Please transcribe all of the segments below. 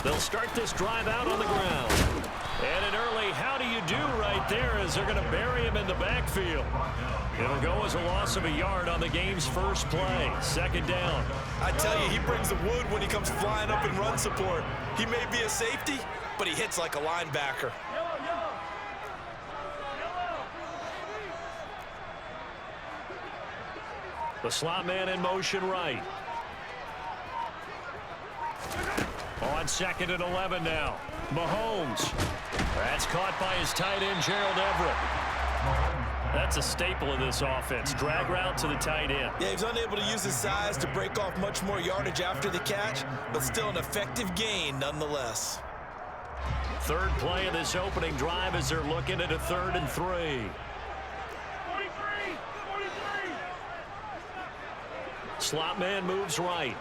They'll start this drive out on the ground. And an early how do you do right there as they're going to bury him in the backfield. It'll go as a loss of a yard on the game's first play. Second down. I tell you, he brings the wood when he comes flying up in run support. He may be a safety, but he hits like a linebacker. The slot man in motion right. On 2nd and 11 now. Mahomes. That's caught by his tight end, Gerald Everett. That's a staple of this offense. Drag route to the tight end. Yeah, he's unable to use his size to break off much more yardage after the catch, but still an effective gain nonetheless. Third play of this opening drive as they're looking at a 3rd and 3. Slot man moves right.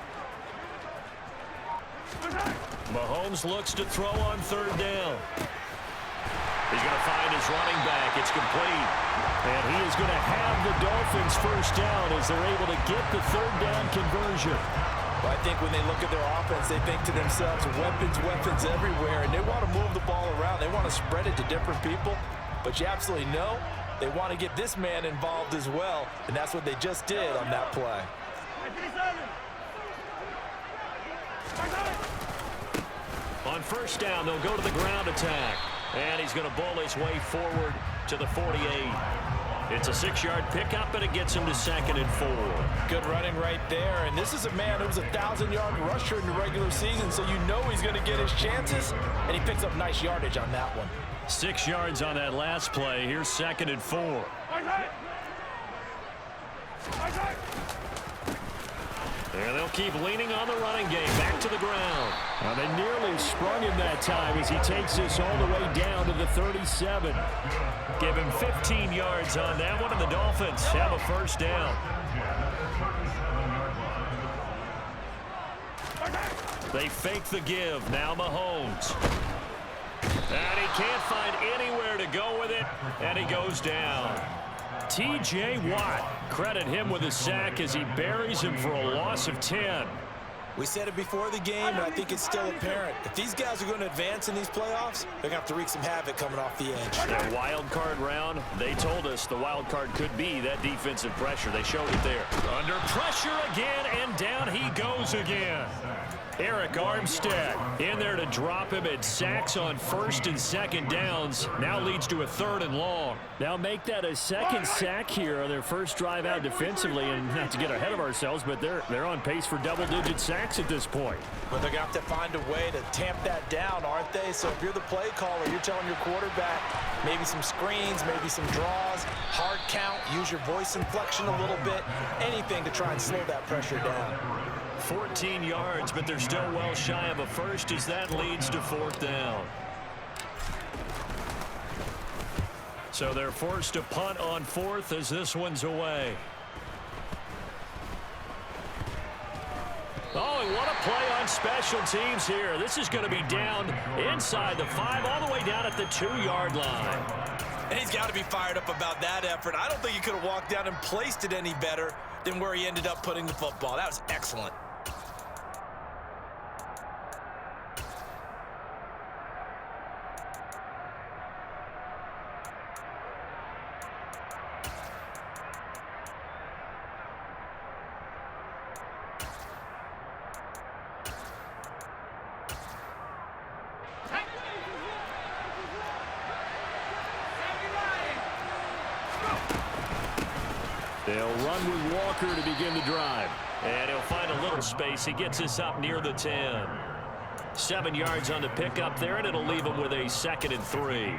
Mahomes looks to throw on 3rd down. He's going to find his running back. It's complete. And he is going to have the Dolphins first down as they're able to get the 3rd down conversion. Well, I think when they look at their offense, they think to themselves, weapons, weapons everywhere, and they want to move the ball around. They want to spread it to different people. But you absolutely know they want to get this man involved as well, and that's what they just did on that play. On first down, they'll go to the ground attack. And he's going to bull his way forward to the 48. It's a 6-yard pickup, and it gets him to 2nd and 4. Good running right there. And this is a man who was a 1,000-yard rusher in the regular season, so you know he's going to get his chances. And he picks up nice yardage on that one. 6 yards on that last play. Here's 2nd and 4. And they'll keep leaning on the running game. Back to the ground. They nearly sprung him that time as he takes this all the way down to the 37. Give him 15 yards on that one, and the Dolphins have a first down. They fake the give. Now Mahomes. And he can't find anywhere to go with it, and he goes down. T.J. Watt, credit him with a sack as he buries him for a loss of 10. We said it before the game, and I think it's still apparent. If these guys are going to advance in these playoffs, they're going to have to wreak some havoc coming off the edge. That wild card round, they told us the wild card could be that defensive pressure. They showed it there. Under pressure again, and down he goes again. Eric Armstead in there to drop him at sacks on 1st and 2nd downs. Now leads to a 3rd and long. Now make that a 2nd sack here on their first drive out defensively. And not to get ahead of ourselves, but they're on pace for double-digit sacks at this point. But they're going to have to find a way to tamp that down, aren't they? So if you're the play caller, you're telling your quarterback maybe some screens, maybe some draws, hard count, use your voice inflection a little bit, anything to try and slow that pressure down. 14 yards, but they're still well shy of a first as that leads to 4th down. So they're forced to punt on 4th as this one's away. Oh, and what a play on special teams here. This is going to be down inside the 5, all the way down at the 2-yard line. And he's got to be fired up about that effort. I don't think he could have walked down and placed it any better than where he ended up putting the football. That was excellent. They'll run with Walker to begin the drive. And he'll find a little space. He gets us up near the 10. 7 yards on the pickup there, and it'll leave him with a 2nd and 3.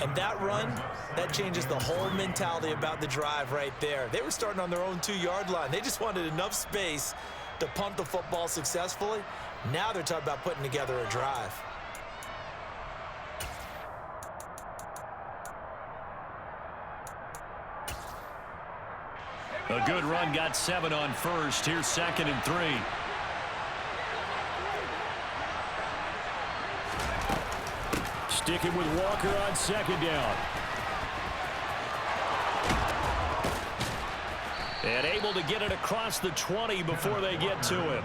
And that run, that changes the whole mentality about the drive right there. They were starting on their own 2-yard line. They just wanted enough space to punt the football successfully. Now they're talking about putting together a drive. A good run, got 7 on first. Here's 2nd and 3. Sticking with Walker on 2nd down. And able to get it across the 20 before they get to him.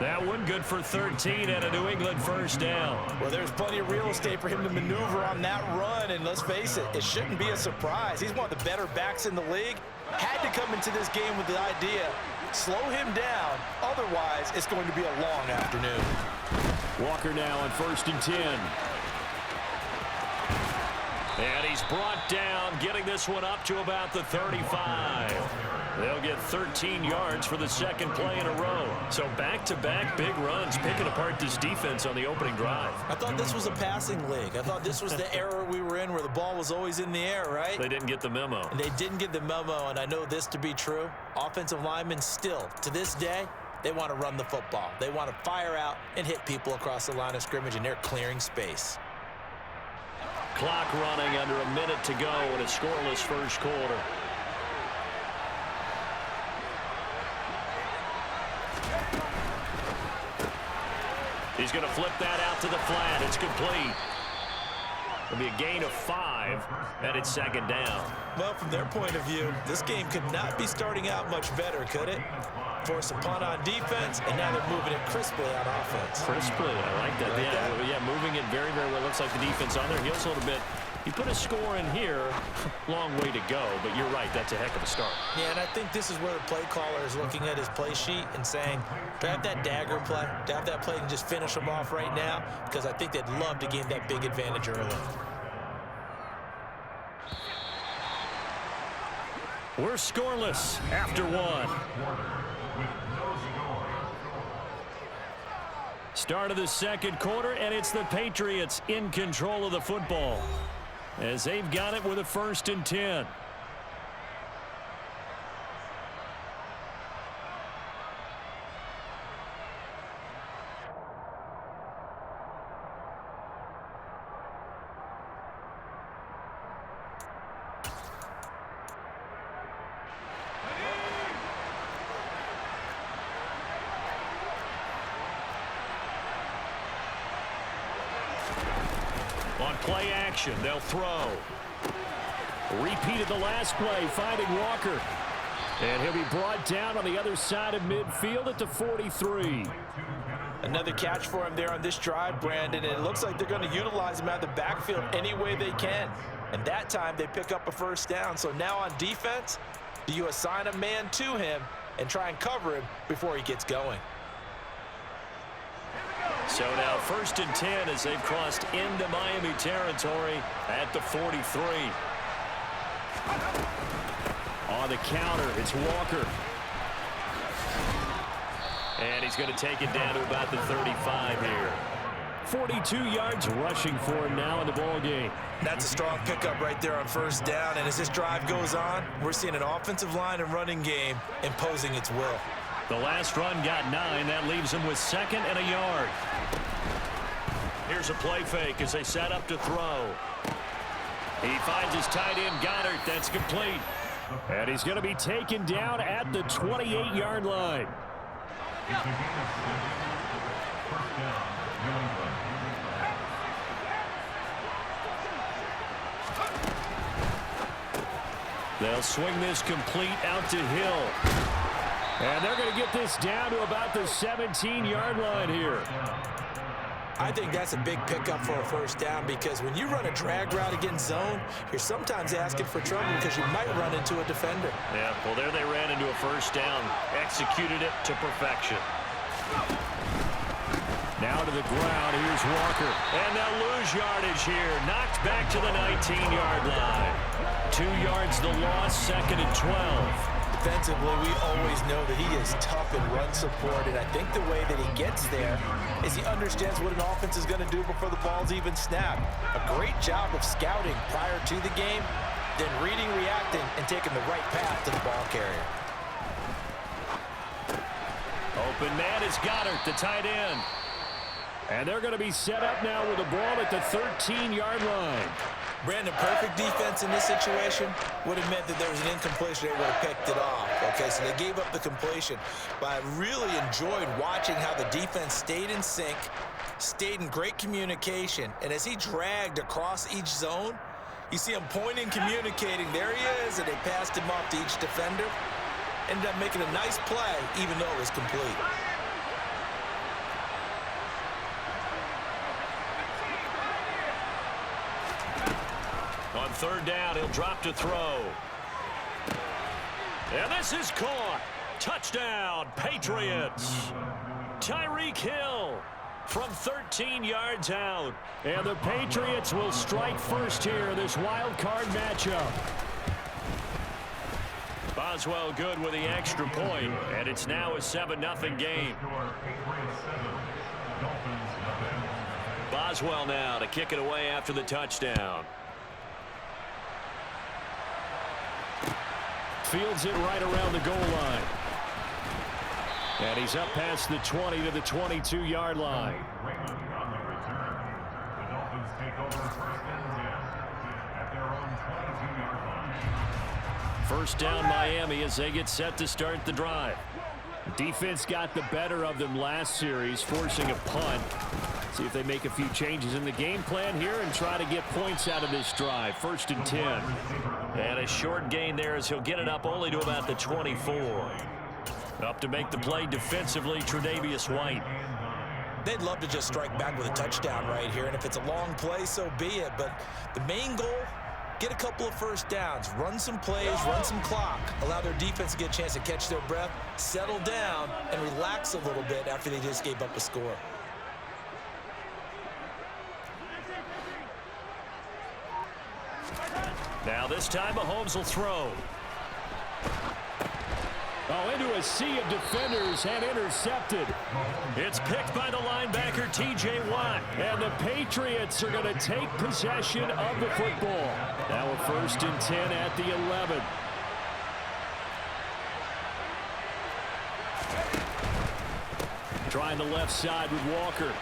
That one good for 13 and a New England first down. Well, there's plenty of real estate for him to maneuver on that run, and let's face it, it shouldn't be a surprise. He's one of the better backs in the league. Had to come into this game with the idea, slow him down, otherwise it's going to be a long afternoon. Walker now on 1st and 10. And he's brought down, getting this one up to about the 35. They'll get 13 yards for the second play in a row. So back-to-back big runs, picking apart this defense on the opening drive. I thought this was a passing league. I thought this was the era we were in where the ball was always in the air, right? They didn't get the memo. And they didn't get the memo, and I know this to be true. Offensive linemen still, to this day, they want to run the football. They want to fire out and hit people across the line of scrimmage, and they're clearing space. Clock running under a minute to go in a scoreless first quarter. He's going to flip that out to the flat. It's complete. It'll be a gain of 5, and it's second down. Well, from their point of view, this game could not be starting out much better, could it? Force a punt on defense, and now they're moving it crisply on offense. Crisply, I like that. Yeah, moving it very, very well. Looks like the defense on their heels a little bit. You put a score in here, long way to go, but you're right, that's a heck of a start. Yeah, and I think this is where the play caller is looking at his play sheet and saying, do I have that dagger play? Do I have that play and just finish them off right now? Because I think they'd love to gain that big advantage early. We're scoreless after 1. Start of the second quarter, and it's the Patriots in control of the football as they've got it with a 1st and 10. On play action, they'll throw. Repeated the last play, finding Walker. And he'll be brought down on the other side of midfield at the 43. Another catch for him there on this drive, Brandon. And it looks like they're going to utilize him out of the backfield any way they can. And that time they pick up a first down. So now on defense, do you assign a man to him and try and cover him before he gets going? So now 1st and 10 as they've crossed into Miami territory at the 43. On the counter, it's Walker. And he's going to take it down to about the 35 here. 42 yards rushing for him now in the ball game. That's a strong pickup right there on first down. And as this drive goes on, we're seeing an offensive line and running game imposing its will. The last run got 9. That leaves him with 2nd and a yard. Here's a play fake as they set up to throw. He finds his tight end, Goddard. That's complete. And he's going to be taken down at the 28-yard line. They'll swing this complete out to Hill. And they're going to get this down to about the 17-yard line here. I think that's a big pickup for a first down because when you run a drag route against zone, you're sometimes asking for trouble because you might run into a defender. Yeah, well, there they ran into a first down. Executed it to perfection. Now to the ground. Here's Walker. And they'll lose yardage here. Knocked back to the 19-yard line. 2 yards the loss, 2nd and 12. Defensively, we always know that he is tough in run support, and I think the way that he gets there is he understands what an offense is going to do before the ball's even snapped. A great job of scouting prior to the game, then reading, reacting, and taking the right path to the ball carrier. Open man is Goddard, the tight end. And they're going to be set up now with the ball at the 13-yard line. Brandon, perfect defense in this situation would have meant that there was an incompletion. They would have picked it off. Okay, so they gave up the completion. But I really enjoyed watching how the defense stayed in sync, stayed in great communication. And as he dragged across each zone, you see him pointing, communicating. There he is, and they passed him off to each defender. Ended up making a nice play, even though it was complete. third down, he'll drop to throw. And this is caught. Touchdown, Patriots. Tyreek Hill from 13 yards out. And the Patriots will strike first here in this wild card matchup. Boswell good with the extra point, and it's now a 7-0 game. Boswell now to kick it away after the touchdown. Fields it right around the goal line. And he's up past the 20 to the 22-yard line. First down Miami as they get set to start the drive. Defense got the better of them last series, forcing a punt. See if they make a few changes in the game plan here and try to get points out of this drive. 1st and 10. And a short gain there as he'll get it up only to about the 24. Up to make the play defensively, Tre'Davious White. They'd love to just strike back with a touchdown right here, and if it's a long play, so be it. But the main goal, get a couple of first downs, run some plays, run some clock, allow their defense to get a chance to catch their breath, settle down, and relax a little bit after they just gave up a score. Now this time Mahomes will throw. Oh, into a sea of defenders and intercepted. It's picked by the linebacker, T.J. Watt. And the Patriots are going to take possession of the football. Now a 1st and 10 at the 11. Trying the left side with Walker.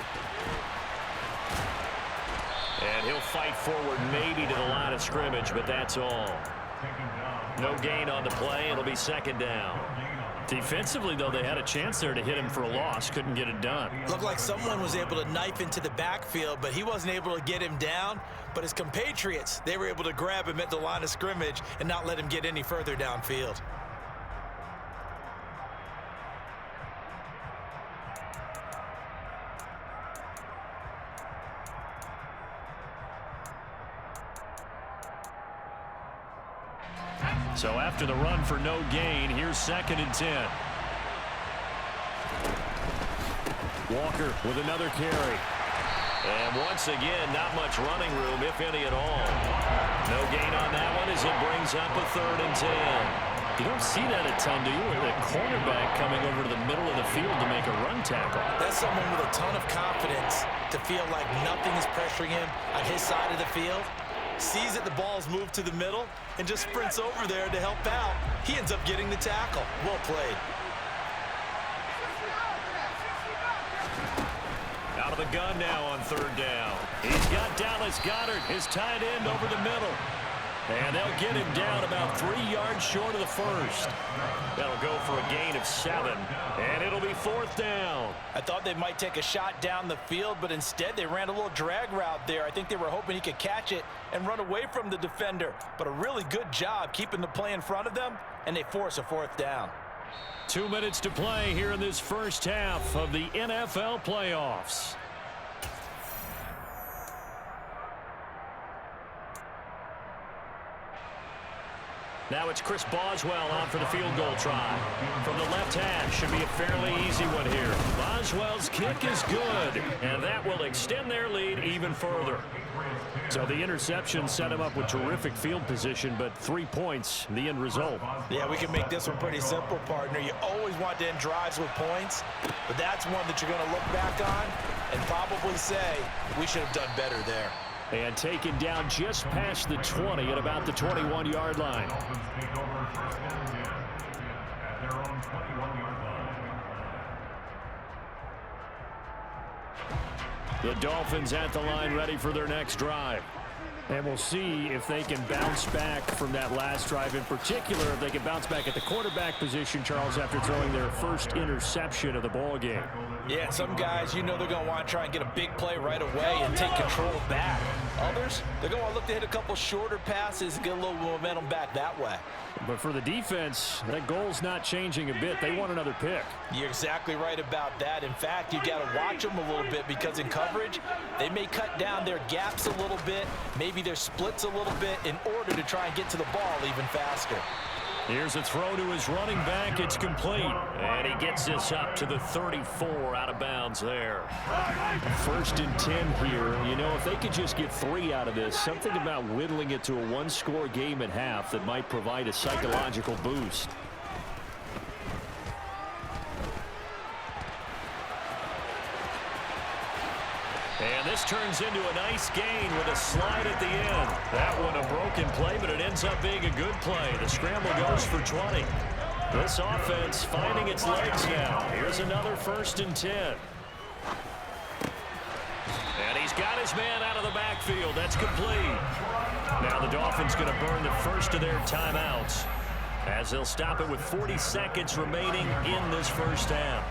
And he'll fight forward maybe to the line of scrimmage, but that's all. No gain on the play. It'll be 2nd down. Defensively, though, they had a chance there to hit him for a loss. Couldn't get it done. Looked like someone was able to knife into the backfield, but he wasn't able to get him down. But his compatriots, they were able to grab him at the line of scrimmage and not let him get any further downfield. So after the run for no gain, here's 2nd and 10. Walker with another carry. And once again, not much running room, if any at all. No gain on that one as it brings up a 3rd and 10. You don't see that a ton, do you? With a cornerback coming over to the middle of the field to make a run tackle. That's someone with a ton of confidence to feel like nothing is pressuring him on his side of the field. Sees that the ball's moved to the middle and just sprints over there to help out. He ends up getting the tackle. Well played. Out of the gun now on 3rd down. He's got Dallas Goedert, his tight end, over the middle. And they'll get him down about 3 yards short of the 1st. That'll go for a gain of 7. And it'll be 4th down. I thought they might take a shot down the field, but instead they ran a little drag route there. I think they were hoping he could catch it and run away from the defender. But a really good job keeping the play in front of them, and they force a 4th down. 2 minutes to play here in this first half of the NFL playoffs. Now it's Chris Boswell on for the field goal try. From the left hash, should be a fairly easy one here. Boswell's kick is good, and that will extend their lead even further. So the interception set him up with terrific field position, but 3 points, the end result. Yeah, we can make this one pretty simple, partner. You always want to end drives with points, but that's one that you're going to look back on and probably say, we should have done better there. And taken down just past the 20 at about the 21-yard line. The Dolphins at the line ready for their next drive. And we'll see if they can bounce back from that last drive. In particular, if they can bounce back at the quarterback position, Charles, after throwing their first interception of the ball game. Yeah, some guys, you know they're going to want to try and get a big play right away and take control back. Others, they're going to look to hit a couple shorter passes and get a little momentum back that way. But for the defense, that goal's not changing a bit. They want another pick. You're exactly right about that. In fact, you've got to watch them a little bit because in coverage, they may cut down their gaps a little bit, maybe maybe their splits a little bit in order to try and get to the ball even faster. Here's a throw to his running back. It's complete. And he gets this up to the 34 out of bounds there. 1st and 10 here. You know, if they could just get 3 out of this, something about whittling it to a one-score game at half that might provide a psychological boost. And this turns into a nice gain with a slide at the end. That one a broken play, but it ends up being a good play. The scramble goes for 20. This offense finding its legs now. Here's another 1st and 10. And he's got his man out of the backfield. That's complete. Now the Dolphins going to burn the first of their timeouts as they'll stop it with 40 seconds remaining in this first half.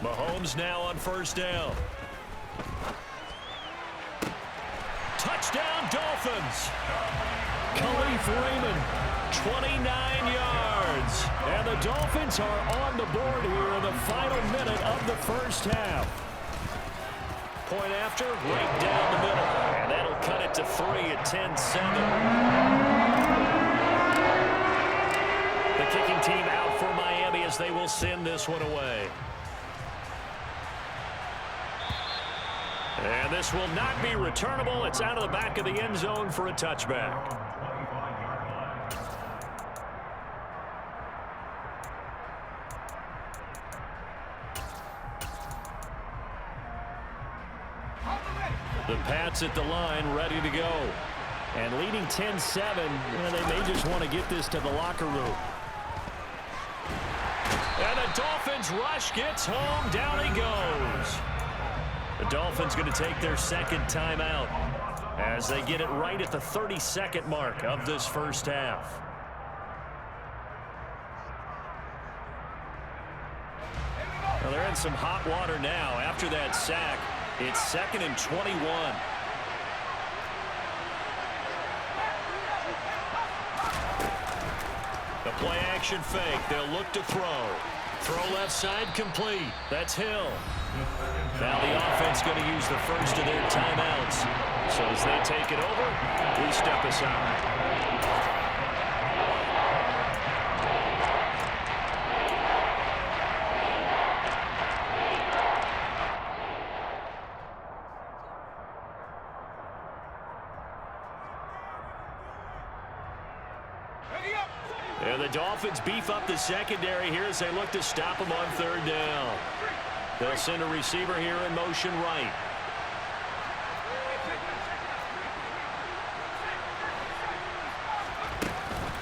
Mahomes now on 1st down. Touchdown, Dolphins. Khalif Raymond, 29 yards. And the Dolphins are on the board here in the final minute of the first half. Point after, right down the middle. And that'll cut it to 3 at 10-7. The kicking team out for Miami as they will send this one away. And this will not be returnable. It's out of the back of the end zone for a touchback. The Pats at the line, ready to go. And leading 10-7, they may just want to get this to the locker room. And the Dolphins rush gets home. Down he goes. The Dolphins going to take their 2nd timeout as they get it right at the 32nd mark of this first half. Well, they're in some hot water now. After that sack, it's 2nd and 21. The play action fake. They'll look to throw. Throw left side complete. That's Hill. Now the offense going to use the first of their timeouts. So as they take it over, we step aside. And the Dolphins beef up the secondary here as they look to stop him on 3rd down. They'll send a receiver here in motion right.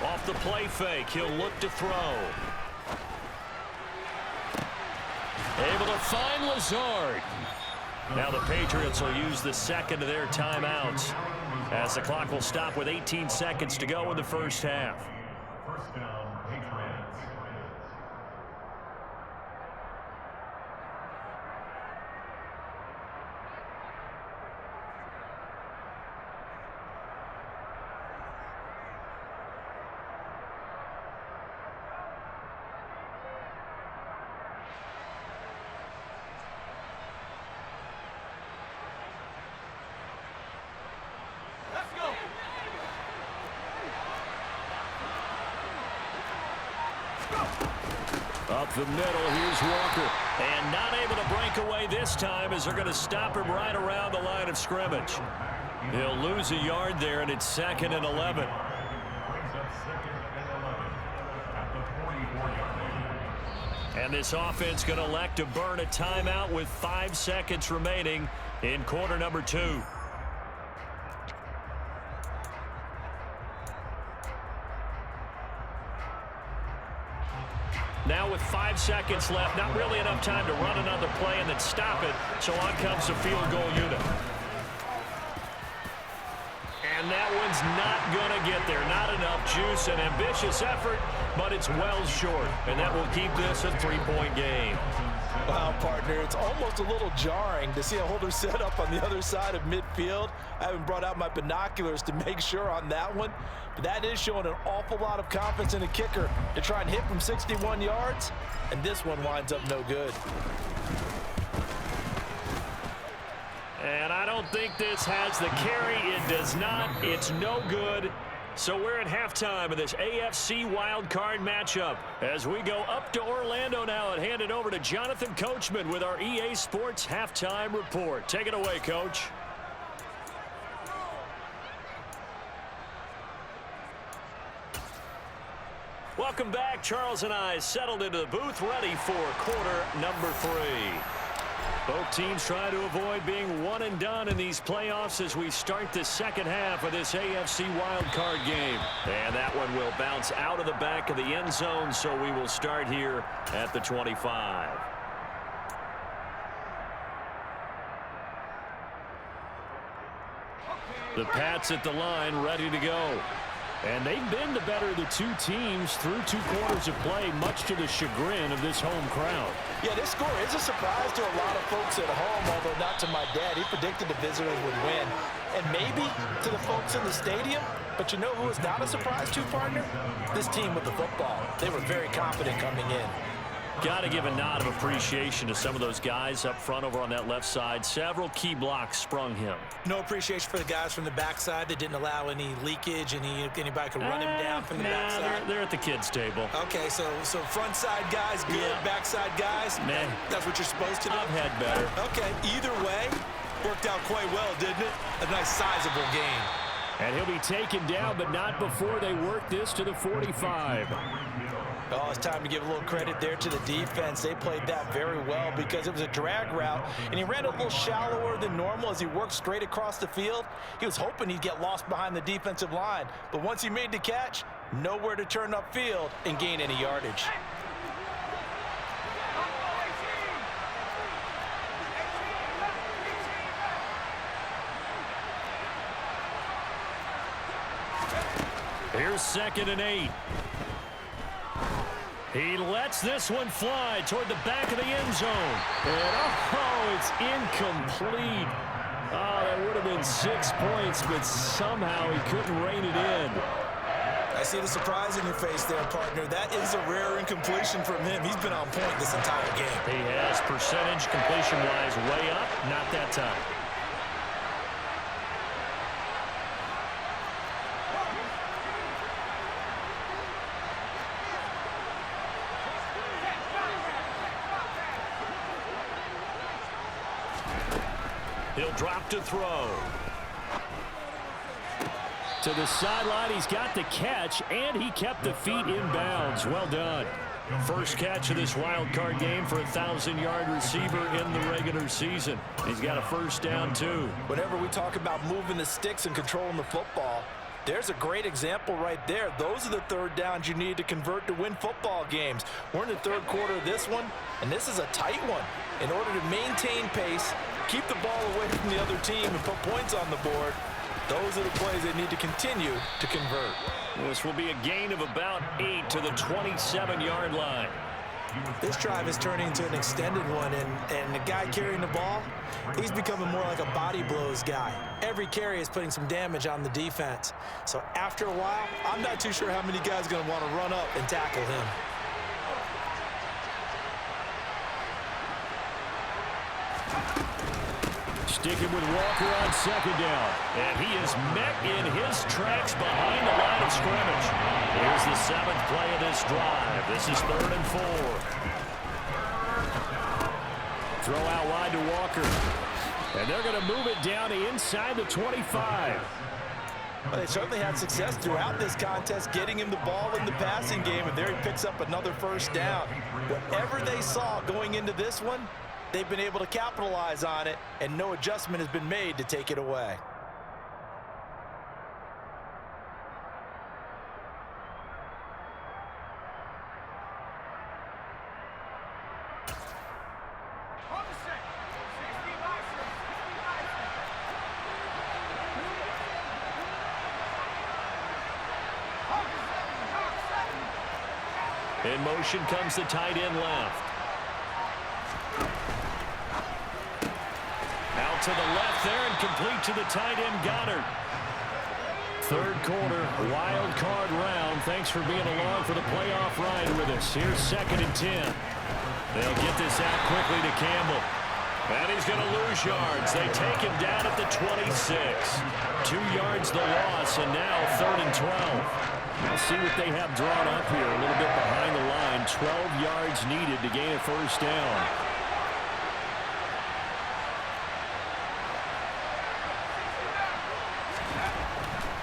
Off the play fake, he'll look to throw. Able to find Lazard. Now the Patriots will use the 2nd of their timeouts as the clock will stop with 18 seconds to go in the first half. First down, Patriots. Up the middle, here's Walker. And not able to break away this time as they're going to stop him right around the line of scrimmage. He'll lose a yard there, and it's 2nd and 11. And this offense going to elect to burn a timeout with 5 seconds remaining in quarter number 2. Now with 5 seconds left, not really enough time to run another play and then stop it, so on comes the field goal unit. And And that one's not going to get there. Not enough juice, an ambitious effort, but it's well short. And that will keep this a 3-point game. Wow, partner, it's almost a little jarring to see a holder set up on the other side of midfield. I haven't brought out my binoculars to make sure on that one, but that is showing an awful lot of confidence in a kicker to try and hit from 61 yards, and this one winds up no good. And I don't think this has the carry. It does not. It's no good. So we're at halftime of this AFC wildcard matchup. As we go up to Orlando now and hand it over to Jonathan Coachman with our EA Sports Halftime Report. Take it away, Coach. Welcome back. Charles and I settled into the booth, ready for quarter number 3. Both teams trying to avoid being one and done in these playoffs as we start the second half of this AFC wildcard game. And that one will bounce out of the back of the end zone, so we will start here at the 25. The Pats at the line, ready to go. And they've been the better of the two teams through 2 quarters of play, much to the chagrin of this home crowd. Yeah, this score is a surprise to a lot of folks at home, although not to my dad. He predicted the visitors would win. And maybe to the folks in the stadium, but you know who is not a surprise to, partner? This team with the football. They were very confident coming in. Got to give a nod of appreciation to some of those guys up front over on that left side. Several key blocks sprung him. No appreciation for the guys from the backside that didn't allow any leakage, anybody could run him down from the backside. They're at the kids' table. Okay, so front side guys good, backside guys, that's what you're supposed to do? I've had better. Okay, either way, worked out quite well, didn't it? A nice sizable gain. And he'll be taken down, but not before they work this to the 45. Oh, it's time to give a little credit there to the defense. They played that very well because it was a drag route, and he ran a little shallower than normal as he worked straight across the field. He was hoping he'd get lost behind the defensive line, but once he made the catch, nowhere to turn upfield and gain any yardage. Here's 2nd and 8. He lets this one fly toward the back of the end zone. And, oh, it's incomplete. Oh, that would have been 6 points, but somehow he couldn't rein it in. I see the surprise in your face there, partner. That is a rare incompletion from him. He's been on point this entire game. He has percentage completion-wise way up, not that time. He'll drop to throw. To the sideline, he's got the catch, and he kept the feet in bounds. Well done. First catch of this wild card game for a 1,000-yard receiver in the regular season. He's got a first down, too. Whenever we talk about moving the sticks and controlling the football, there's a great example right there. Those are the third downs you need to convert to win football games. We're in the third quarter of this one, and this is a tight one. In order to maintain pace, keep the ball away from the other team, and put points on the board, those are the plays they need to continue to convert. This will be a gain of about 8 to the 27-yard line. This drive is turning into an extended one, and the guy carrying the ball, he's becoming more like a body blows guy. Every carry is putting some damage on the defense. So after a while, I'm not too sure how many guys are going to want to run up and tackle him. Sticking with Walker on 2nd down. And he is met in his tracks behind the line of scrimmage. Here's the 7th play of this drive. This is 3rd and 4. Throw out wide to Walker. And they're going to move it down to inside the 25. Well, they certainly had success throughout this contest getting him the ball in the passing game, and there he picks up another first down. Whatever they saw going into this one, they've been able to capitalize on it, and no adjustment has been made to take it away. In motion comes the tight end left. Out to the left there and complete to the tight end Goddard. Third quarter, wild card round. Thanks for being along for the playoff ride with us. Here's 2nd and 10. They'll get this out quickly to Campbell. And he's going to lose yards. They take him down at the 26. 2 yards the loss, and now 3rd and 12. I'll see what they have drawn up here. A little bit behind the line. 12 yards needed to gain a first down.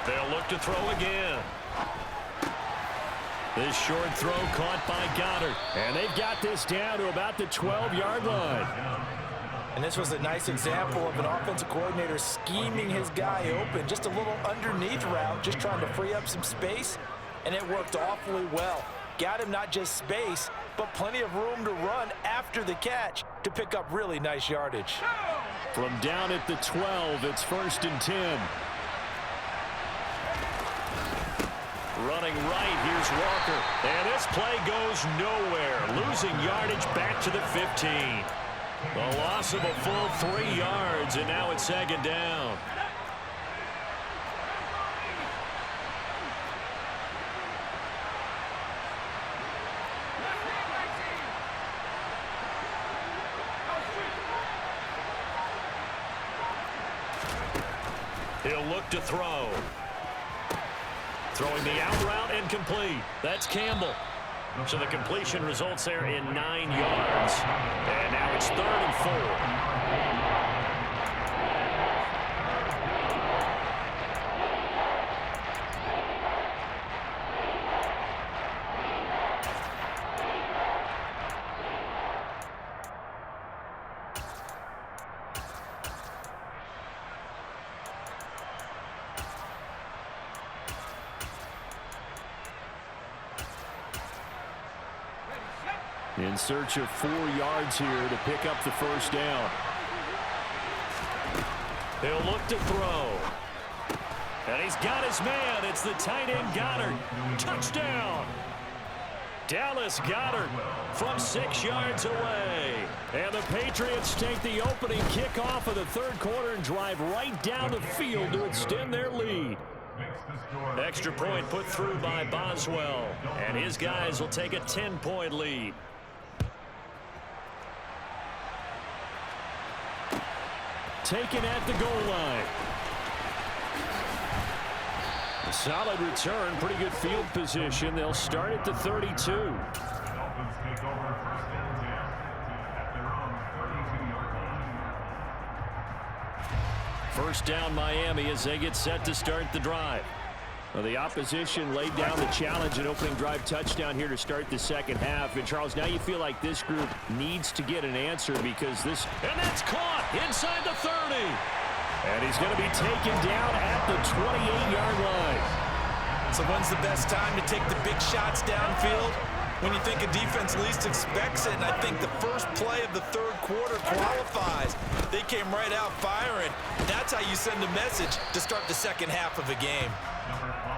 They'll look to throw again. This short throw caught by Goddard. And they've got this down to about the 12-yard line. And this was a nice example of an offensive coordinator scheming his guy open. Just a little underneath route, just trying to free up some space. And it worked awfully well. Got him not just space, but plenty of room to run after the catch to pick up really nice yardage. From down at the 12, it's 1st and 10. Running right, here's Walker. And this play goes nowhere. Losing yardage back to the 15. A loss of a full 3 yards, and now it's 2nd down. He'll look to throw. Throwing the out route and complete. That's Campbell. So the completion results there in 9 yards. And now it's 3rd and 4. In search of 4 yards here to pick up the first down. He'll look to throw. And he's got his man. It's the tight end Goddard. Touchdown. Dallas Goddard from 6 yards away. And the Patriots take the opening kickoff of the 3rd quarter and drive right down the field to extend their lead. Extra point put through by Boswell. And his guys will take a 10-point lead. Taken at the goal line. A solid return, pretty good field position. They'll start at the 32. Dolphins take over 1st and 10 at their own 32-yard line. First down Miami as they get set to start the drive. Well, the opposition laid down the challenge and opening drive touchdown here to start the 2nd half. And, Charles, now you feel like this group needs to get an answer because this... And that's caught inside the 30. And he's going to be taken down at the 28-yard line. So when's the best time to take the big shots downfield? When you think a defense least expects it, and I think the first play of the 3rd quarter qualifies. They came right out firing. That's how you send a message to start the 2nd half of a game.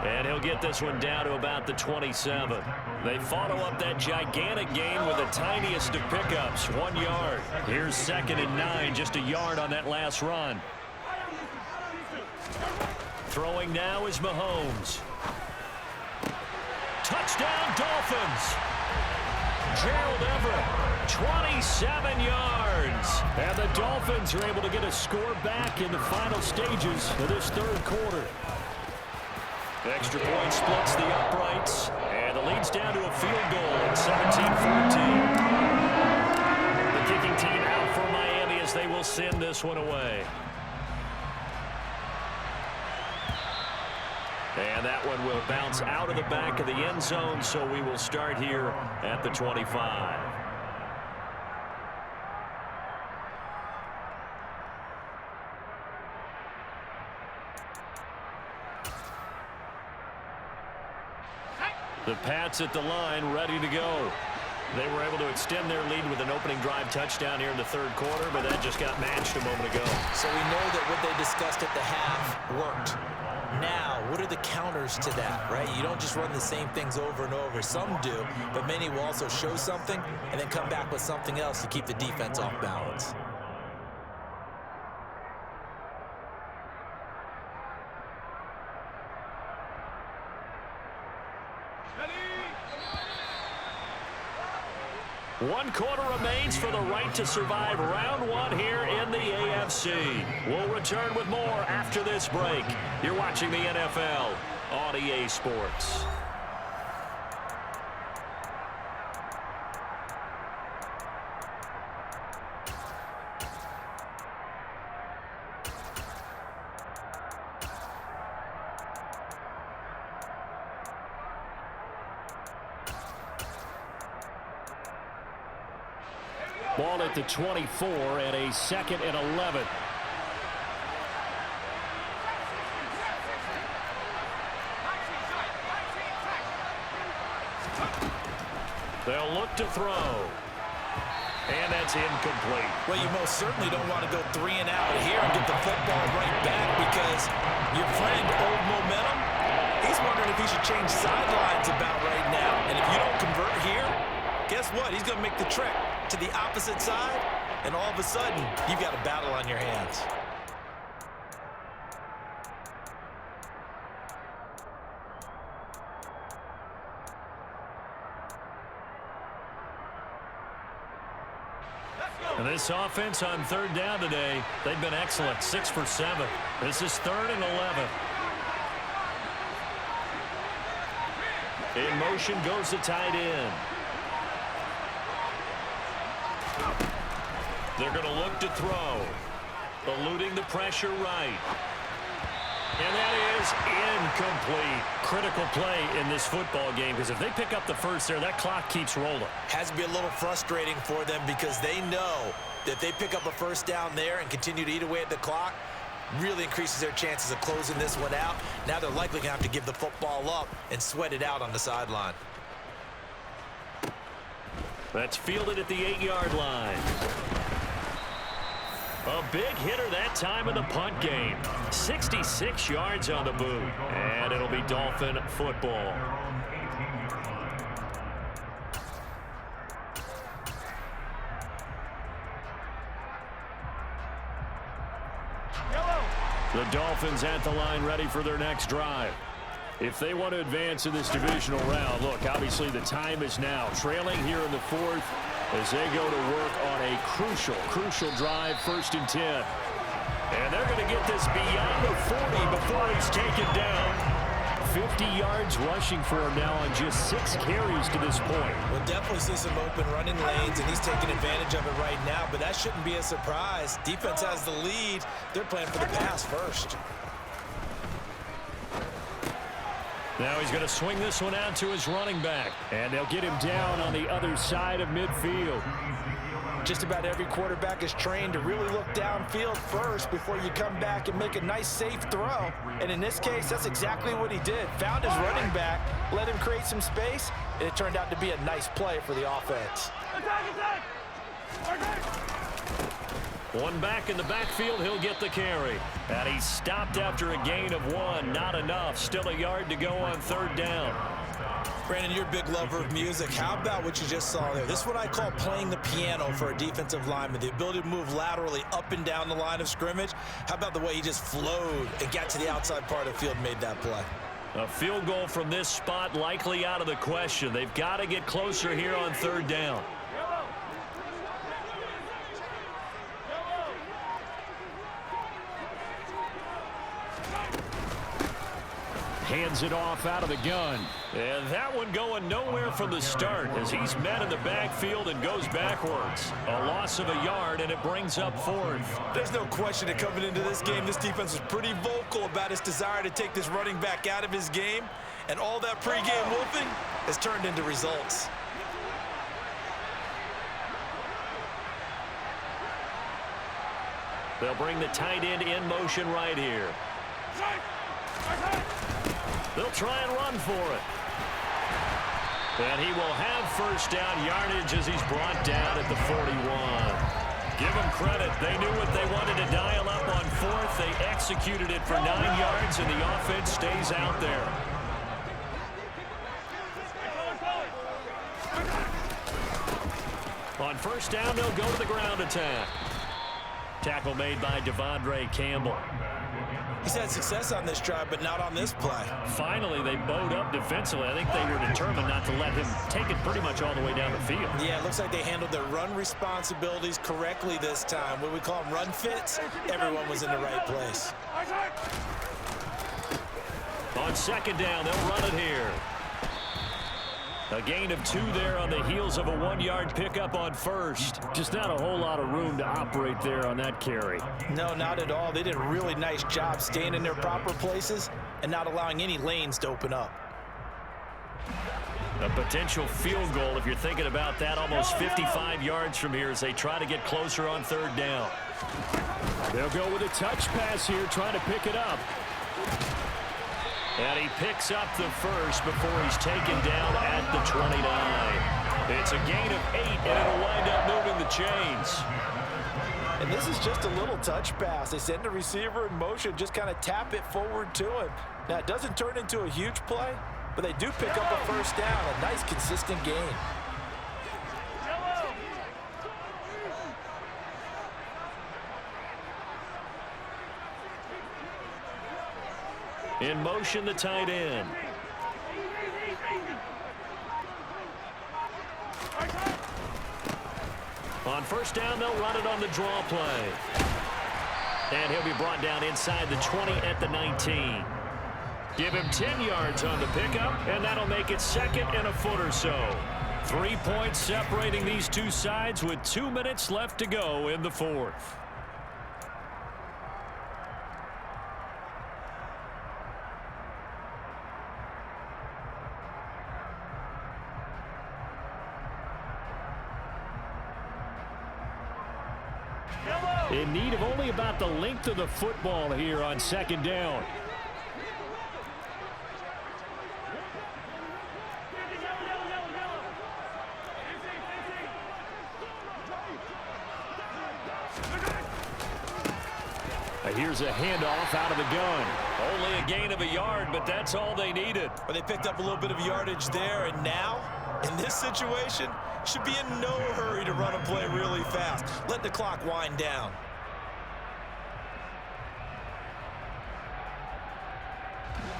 And he'll get this one down to about the 27. They follow up that gigantic gain with the tiniest of pickups, 1 yard. Here's 2nd and 9, just a yard on that last run. Throwing now is Mahomes. Touchdown, Dolphins. Gerald Everett, 27 yards. And the Dolphins are able to get a score back in the final stages of this 3rd quarter. The extra point splits the uprights, and the lead's down to a field goal at 17-14. The kicking team out for Miami as they will send this one away. And that one will bounce out of the back of the end zone, so we will start here at the 25. The Pats at the line, ready to go. They were able to extend their lead with an opening drive touchdown here in the 3rd quarter, but that just got matched a moment ago. So we know that what they discussed at the half worked. Now, what are the counters to that, right? You don't just run the same things over and over. Some do, but many will also show something and then come back with something else to keep the defense off balance. One quarter remains for the right to survive round one here in the AFC. We'll return with more after this break. You're watching the NFL on EA Sports. Ball at the 24 and a 2nd and 11. They'll look to throw. And that's incomplete. Well, you most certainly don't want to go 3 and out here and get the football right back because your friend, Old Momentum, he's wondering if he should change sidelines about right now. And if you don't convert here, guess what? He's going to make the trek to the opposite side, and all of a sudden, you've got a battle on your hands. And this offense on 3rd down today, they've been excellent, 6 for 7. This is 3rd and 11. In motion goes the tight end. They're going to look to throw. Eluding the pressure right. And that is incomplete. Critical play in this football game because if they pick up the first there, that clock keeps rolling. Has to be a little frustrating for them because they know that if they pick up a first down there and continue to eat away at the clock, really increases their chances of closing this one out. Now they're likely going to have to give the football up and sweat it out on the sideline. That's fielded at the 8-yard line. A big hitter that time in the punt game. 66 yards on the boot. And it'll be Dolphin football. The Dolphins at the line ready for their next drive. If they want to advance in this divisional round, look, obviously the time is now. Trailing here in the 4th as they go to work on a crucial drive, 1st and 10. And they're going to get this beyond the 40 before he's taken down. 50 yards rushing for him now on just 6 carries to this point. We'll definitely see some open running lanes, and he's taking advantage of it right now, but that shouldn't be a surprise. Defense has the lead. They're playing for the pass first. Now he's going to swing this one out to his running back, and they'll get him down on the other side of midfield. Just about every quarterback is trained to really look downfield first before you come back and make a nice, safe throw. And in this case, that's exactly what he did. Found his running back, let him create some space, and it turned out to be a nice play for the offense. One back in the backfield, he'll get the carry. And he's stopped after a gain of 1. Not enough. Still a yard to go on 3rd down. Brandon, you're a big lover of music. How about what you just saw there? This is what I call playing the piano for a defensive lineman. The ability to move laterally up and down the line of scrimmage. How about the way he just flowed and got to the outside part of the field and made that play? A field goal from this spot likely out of the question. They've got to get closer here on 3rd down. Hands it off out of the gun. And that one going nowhere from the start as he's met in the backfield and goes backwards. A loss of a yard, and it brings up 4th. There's no question that coming into this game, this defense was pretty vocal about his desire to take this running back out of his game. And all that pregame wolfing has turned into results. They'll bring the tight end in motion right here. They'll try and run for it. And he will have 1st down yardage as he's brought down at the 41. Give them credit. They knew what they wanted to dial up on fourth. They executed it for 9 yards, and the offense stays out there. On first down, they'll go to the ground attack. Tackle made by Devondre Campbell. He's had success on this drive, but not on this play. Finally, they bowed up defensively. I think they were determined not to let him take it pretty much all the way down the field. Yeah, it looks like they handled their run responsibilities correctly this time. What we call them run fits, everyone was in the right place. On second down, they'll run it here. A gain of 2 there on the heels of a 1-yard pickup on first. Just not a whole lot of room to operate there on that carry. No, not at all. They did a really nice job staying in their proper places and not allowing any lanes to open up. A potential field goal, if you're thinking about that, almost 55 yards from here as they try to get closer on third down. They'll go with a touch pass here, trying to pick it up. And he picks up the first before he's taken down at the 29. It's a gain of 8, and it'll wind up moving the chains. And this is just a little touch pass. They send the receiver in motion, just kind of tap it forward to him. Now, it doesn't turn into a huge play, but they do pick up a first down, a nice, consistent gain. In motion, the tight end. On first down, they'll run it on the draw play. And he'll be brought down inside the 20 at the 19. Give him 10 yards on the pickup, and that'll make it second and a foot or so. 3 points separating these two sides with 2 minutes left to go in the fourth. In need of only about the length of the football here on second down. Here's a handoff out of the gun. Only a gain of a yard, but that's all they needed. But they picked up a little bit of yardage there, and now, in this situation, should be in no hurry to run a play really fast. Let the clock wind down.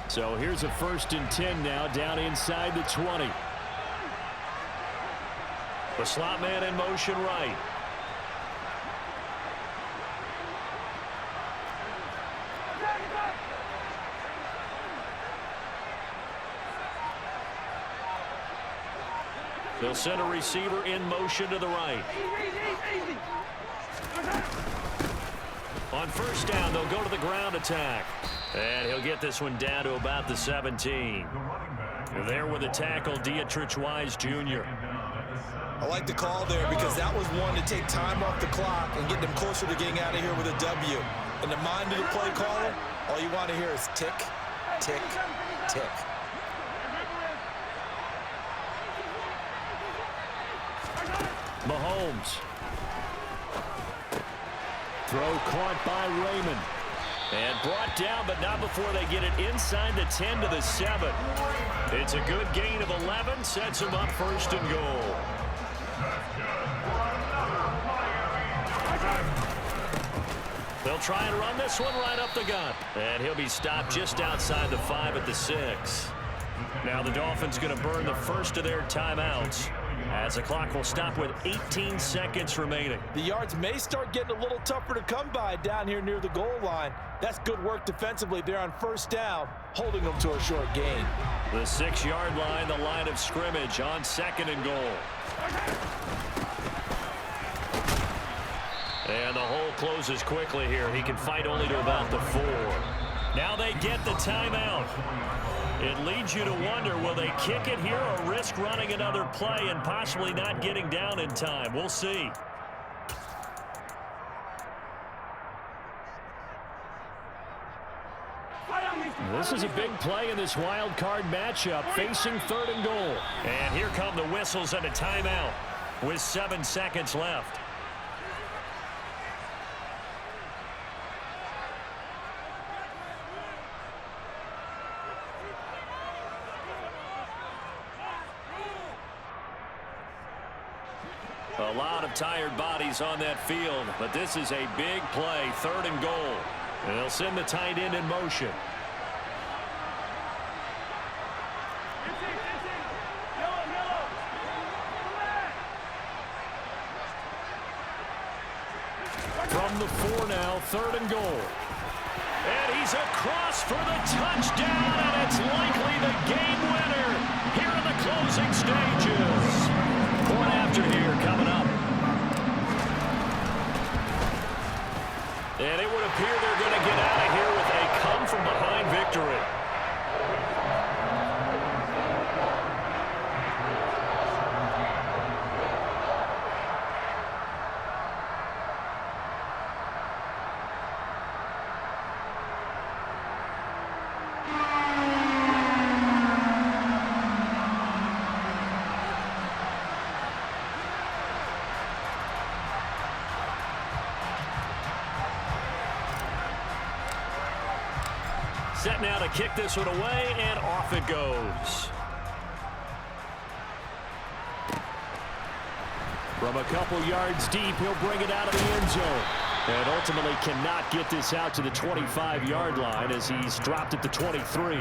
So here's a 1st and 10 now, down inside the 20. The slot man in motion right. They'll send a receiver in motion to the right. On first down, they'll go to the ground attack. And he'll get this one down to about the 17. There with the tackle, Dietrich Wise Jr. I like the call there because that was one to take time off the clock and get them closer to getting out of here with a W. In the mind of the play caller, all you want to hear is tick, tick, tick. Mahomes. Throw caught by Raymond. And brought down, but not before they get it inside the 10 to the 7. It's a good gain of 11, sets them up 1st and goal. They'll try and run this one right up the gut. And he'll be stopped just outside the 5 at the 6. Now the Dolphins going to burn the first of their timeouts, as the clock will stop with 18 seconds remaining. The yards may start getting a little tougher to come by down here near the goal line. That's good work defensively there on first down, holding them to a short gain. The 6-yard line, the line of scrimmage on 2nd and goal. And the hole closes quickly here. He can fight only to about the 4. Now they get the timeout. It leads you to wonder, will they kick it here or risk running another play and possibly not getting down in time? We'll see. This is a big play in this wild card matchup, facing 3rd and goal. And here come the whistles and a timeout with 7 seconds left. A lot of tired bodies on that field, but this is a big play, 3rd and goal. And they'll send the tight end in motion. From the 4 now, 3rd and goal. And he's across for the touchdown, and it's likely the game winner here in the closing stages. Point after here coming up. And it would appear they're going to get out of here with a come-from-behind victory. Set now to kick this one away, and off it goes. From a couple yards deep, he'll bring it out of the end zone. And ultimately cannot get this out to the 25-yard line as he's dropped at the 23.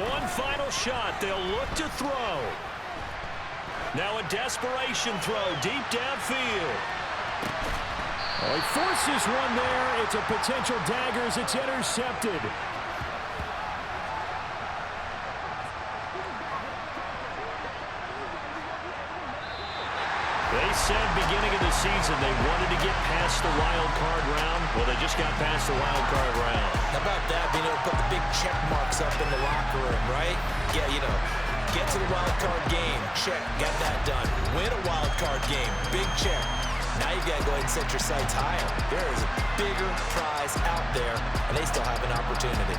One final shot. They'll look to throw. Now a desperation throw deep downfield. Oh, he forces one there. It's a potential dagger as it's intercepted. They said beginning of the season they wanted to get past the wild card round. Well, they just got past the wild card round. How about that, being able to put the big check marks up in the locker room, right? Yeah, you know, get to the wild card game, check, got that done. Win a wild card game, big check. Now you got to go ahead and set your sights higher. There is a bigger prize out there, and they still have an opportunity.